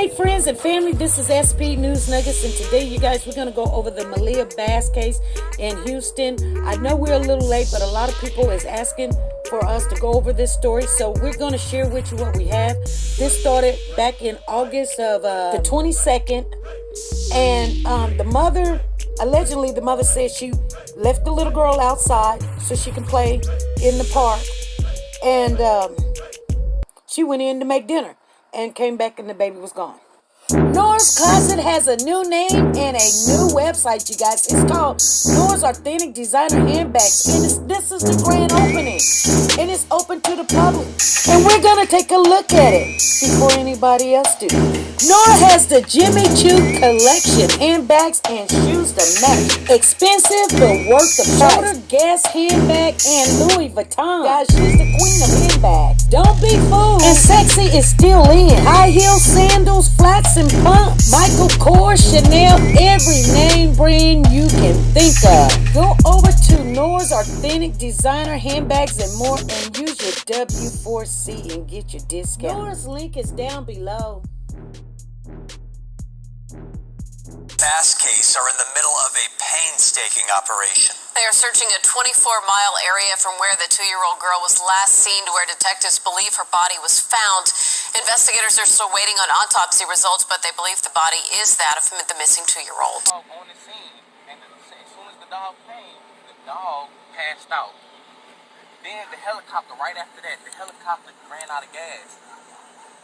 Hey friends and family, this is SP News Nuggets, and today you guys, we're going to go over the Maliyah Bass case in Houston. I know we're a little late, but a lot of people is asking for us to go over this story, so we're going to share with you what we have. This started back in August of the 22nd, and allegedly the mother said she left the little girl outside so she can play in the park, and she went in to make dinner and came back and the baby was gone. Nora's Closet has a new name and a new website, you guys. It's called Nora's Authentic Designer Handbags, and this is the grand opening, and it's open to the public, and we're gonna take a look at it before anybody else do. Nora has the Jimmy Choo collection, handbags and shoes to match. Expensive but worth the price. Shoulder Guess handbag and Louis Vuitton. Guys, she's the queen of handbags. Don't be fooled. And sexy is still in. High heel sandals, flats and pumps. Michael Kors, Chanel, every name brand you can think of. Go over to Nora's Authentic Designer Handbags and more and use your W4C and get your discount. Nora's link is down below. Bass case are in the middle of a painstaking operation. They are searching a 24-mile area from where the 2-year-old girl was last seen to where detectives believe her body was found. Investigators are still waiting on autopsy results, but they believe the body is that of the missing 2-year-old. On the scene, and as soon as the dog came, the dog passed out. Then the helicopter, right after that, the helicopter ran out of gas.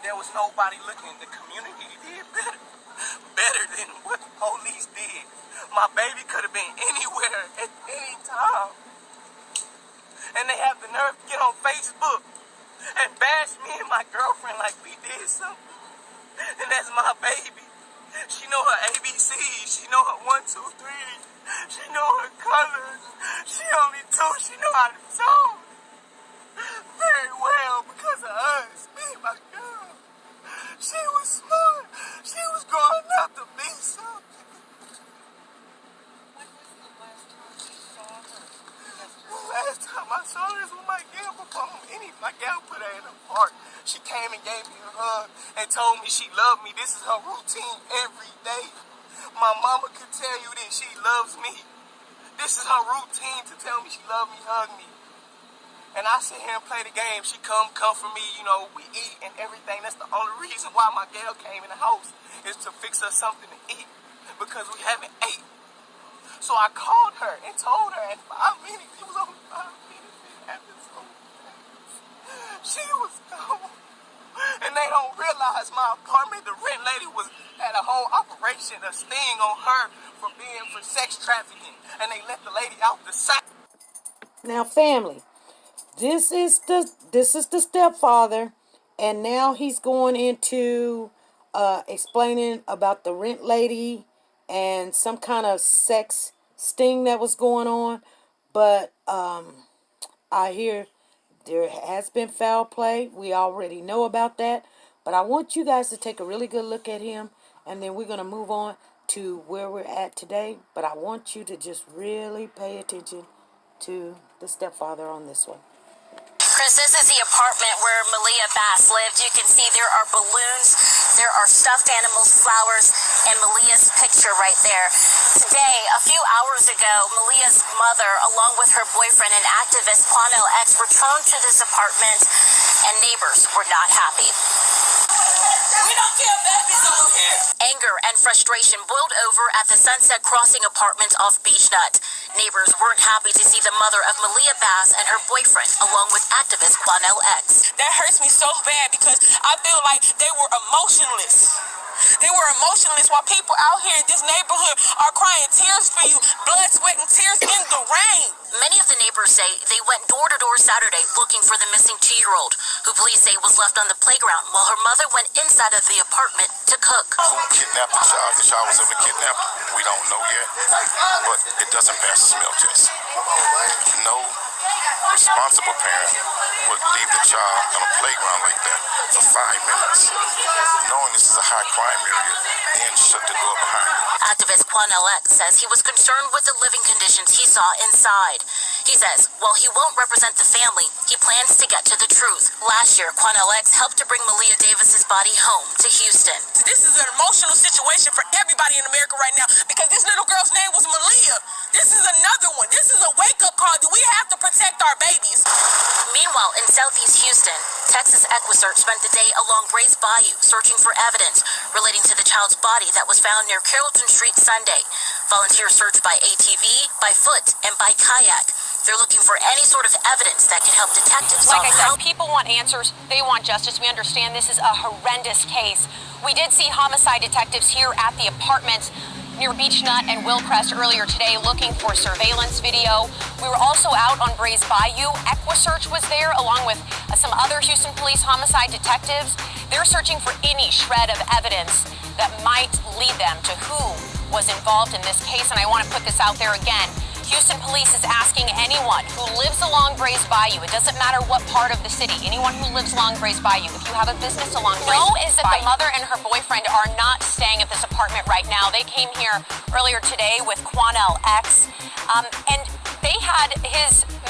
There was nobody looking. The community did better than what the police did. My baby could have been anywhere at any time. And they have the nerve to get on Facebook and bash me and my girlfriend like we did something. And that's my baby. She know her ABCs. She know her 1, 2, 3. She know her colors. She only 2. She know how to sew very well because of us. Me and my girl. She was smart. She was growing up to be something. Last time I saw her is when my gal my gal put her in a park. She came and gave me a hug and told me she loved me. This is her routine every day. My mama could tell you that she loves me. This is her routine to tell me she loves me, hug me. And I sit here and play the game. She come for me, we eat and everything. That's the only reason why my gal came in the house is to fix us something to eat because we haven't ate. So I called her and told her in 5 minutes. It was only 5 minutes. It happened so fast. She was gone. And they don't realize my apartment, the rent lady had a whole operation, a sting on her for sex trafficking. And they let the lady out the site. Now, family, this is the stepfather, and now he's going into explaining about the rent lady and some kind of sex sting that was going on. But I hear there has been foul play. We already know about that. But I want you guys to take a really good look at him, and then we're going to move on to where we're at today. But I want you to just really pay attention to the stepfather on this one. Chris, this is the apartment where Maliyah Bass lived. You can see there are balloons, there are stuffed animals, flowers, and Maliyah's picture right there. Today, a few hours ago, Maliyah's mother, along with her boyfriend and activist Quenell returned to this apartment, and neighbors were not happy. We don't care babies over here. Anger and frustration boiled over at the Sunset Crossing apartment off Beach Nut. Neighbors weren't happy to see the mother of Maliyah Bass and her boyfriend, along with activist Quenell. That hurts me so bad because I feel like they were emotionless. They were emotionless while people out here in this neighborhood are crying tears for you, blood, sweat, and tears in the rain. Many of the neighbors say they went door to door Saturday looking for the missing 2-year-old, who police say was left on the playground while her mother went inside of the apartment to cook. Who kidnapped the child? The child was ever kidnapped? We don't know yet, but it doesn't pass the smell test. No responsible parent would leave the child on a playground like that for 5 minutes, knowing this is a high crime area, and shut the door behind it. Activist Quenell says he was concerned with the living conditions he saw inside. He says, while he won't represent the family, he plans to get to the truth. Last year, Quenell helped to bring Maliyah Davis's body home to Houston. This is an emotional situation for everybody in America right now because this little girl's name was Maliyah. This is another one. This is a wake-up call that we have to protect our babies. Meanwhile, in southeast Houston, Texas EquiSearch spent the day along Gray's Bayou searching for evidence relating to the child's body that was found near Carrollton Street Sunday. Volunteers searched by ATV, by foot, and by kayak. They're looking for any sort of evidence that can help detectives Like I solve said, people want answers. They want justice. We understand this is a horrendous case. We did see homicide detectives here at the apartment near Beach Nut and Willcrest earlier today looking for surveillance video. We were also out on Gray's Bayou. EquiSearch was there along with some other Houston police homicide detectives. They're searching for any shred of evidence that might lead them to who was involved in this case. And I want to put this out there again. Houston police is asking anyone who lives along Gray's Bayou, it doesn't matter what part of the city, anyone who lives along Gray's Bayou, if you have a business along Gray's Bayou. Is that the mother and her boyfriend are not staying at this apartment right now. They came here earlier today with Quenell X, and they had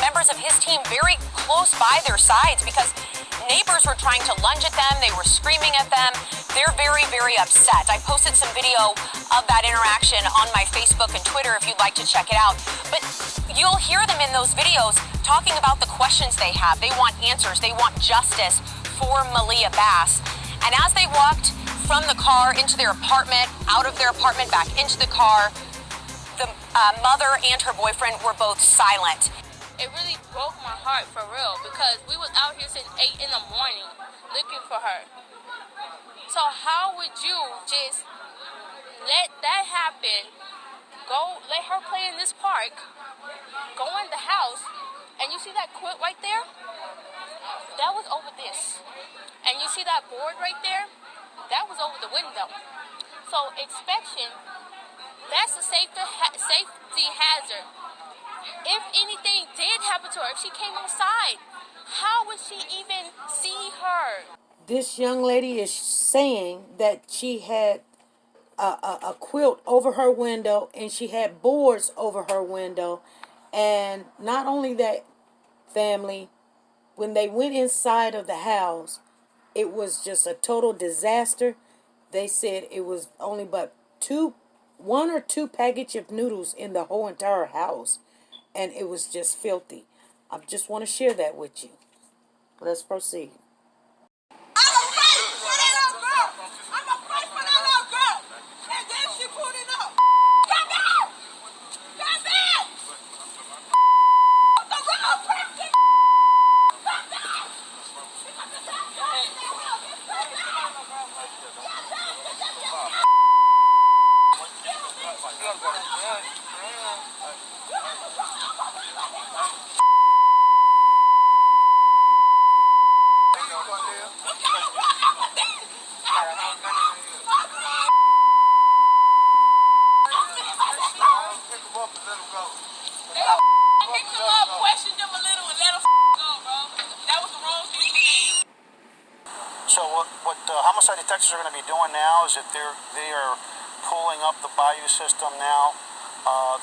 members of his team very close by their sides because neighbors were trying to lunge at them. They were screaming at them. They're very, very upset. I posted some video of that interaction on my Facebook and Twitter if you'd like to check it out. But you'll hear them in those videos talking about the questions they have. They want answers. They want justice for Maliyah Bass. And as they walked from the car into their apartment, out of their apartment, back into the car, the mother and her boyfriend were both silent. It really broke my heart for real because we was out here since 8 in the morning looking for her. So how would you just let that happen, go let her play in this park, go in the house, and you see that quilt right there? That was over this. And you see that board right there? That was over the window. So inspection, that's a safety hazard. If anything did happen to her, if she came outside, how would she even see her? This young lady is saying that she had a quilt over her window and she had boards over her window. And not only that, family, when they went inside of the house, it was just a total disaster. They said it was only but one or two package of noodles in the whole entire house. And it was just filthy. I just want to share that with you. Let's proceed. I'm afraid for that little girl. I'm afraid for that little girl. And then she pulled it up. Come back! Come back! The wrong person! Come back! So what homicide detectives are going to be doing now is that they are pulling up the Bayou system now.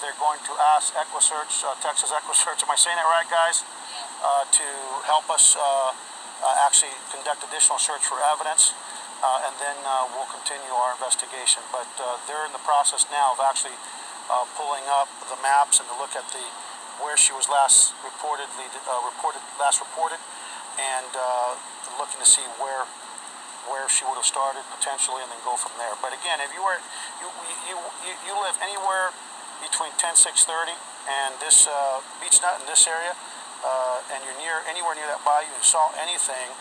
They're going to ask EquiSearch, Texas EquiSearch, am I saying that right, guys? To help us actually conduct additional search for evidence, and then we'll continue our investigation. But they're in the process now of actually pulling up the maps and to look at where she was last reported, and looking to see where she would have started potentially, and then go from there. But again, if you live anywhere between 10-630 and this Beach Nut in this area, and you're anywhere near that bayou and saw anything,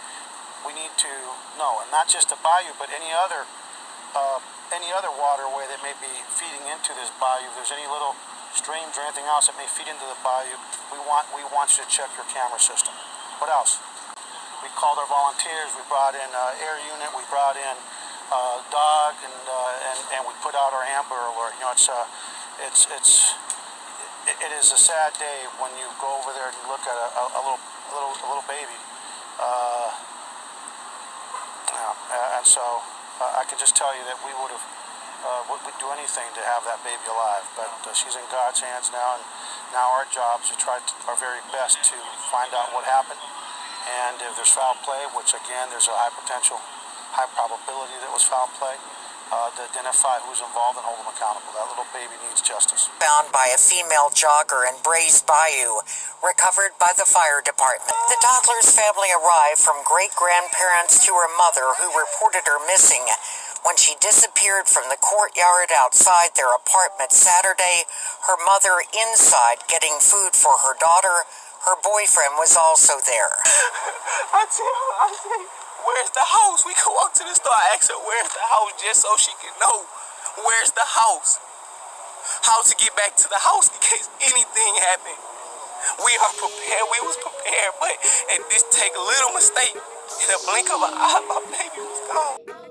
we need to know, and not just the bayou, but any other waterway that may be feeding into this bayou. If there's any little streams or anything else that may feed into the bayou, we want you to check your camera system. What else? We called our volunteers. We brought in air unit. We brought in dog, and we put out our Amber Alert. You know, it is a sad day when you go over there and look at a little baby. And so I can just tell you that we would have would do anything to have that baby alive. But she's in God's hands now, and now our job is to try our very best to find out what happened. And if there's foul play, which again, there's a high probability that was foul play, to identify who's involved and hold them accountable. That little baby needs justice. Found by a female jogger in Brays Bayou, recovered by the fire department. The toddler's family arrived from great-grandparents to her mother, who reported her missing when she disappeared from the courtyard outside their apartment Saturday. Her mother inside getting food for her daughter. Her boyfriend was also there. I tell you, where's the house? We could walk to the store, I ask her, where's the house, just so she can know where's the house. How to get back to the house in case anything happened. We are prepared, we was prepared, but and this take a little mistake. In a blink of an eye, my baby was gone.